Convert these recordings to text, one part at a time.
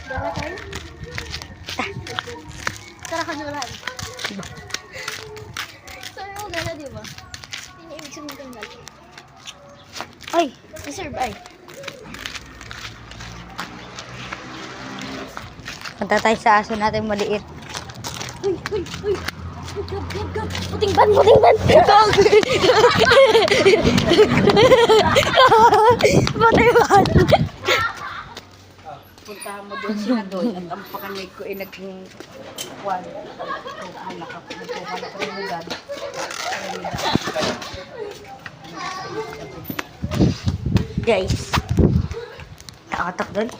Dara tayo? Tara ka nulan. Sabi mo gala, di ba? Hindi ibig sabihin ng gala. Ay! Reserve ay. Punta tayo sa aso natin maliit. Uy! Uy! Uy! Gab! Gab! Gab! Puting ban! Puting ban! Puting ban! Puntahan mo doon sila doon at ang pakanay ko ay nagkuhan. Nagkuhan ako rin agad. Guys. Nakatak doon.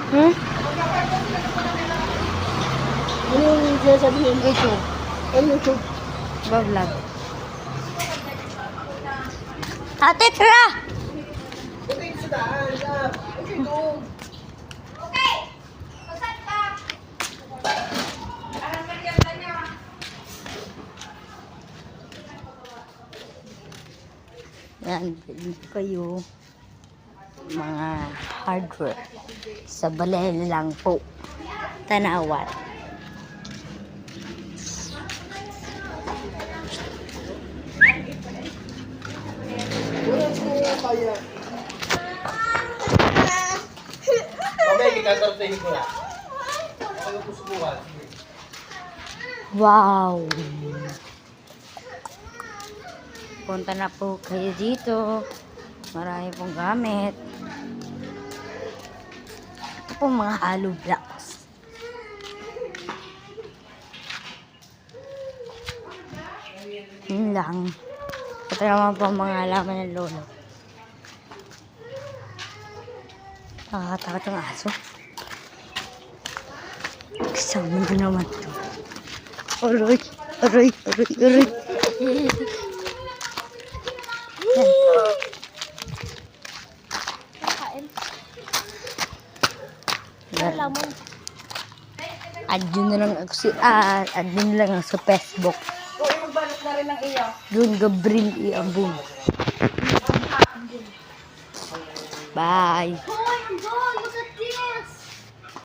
Hmm? Ano yung sasabihin? YouTube. Ano YouTube? Vlog. Ate, tara! Yan, dito kayo mga hardware sa balay lang po Tanawan. Wow! Punta na po kayo dito. Marami pong gamit. Ito po mga hollow blocks. Yun lang. Ito naman po mga halaman ng lolo. Nakakatakot ang aso. Kasama na naman ito. Aray! Aray! Aray! Aray! Kain. Yan. Lamon. Add nyo na lang ako add nyo na lang ako sa Facebook. Uy, magbalot na rin ng iyo. Doon Gabriel Iambun. Bye. Hoy! Ang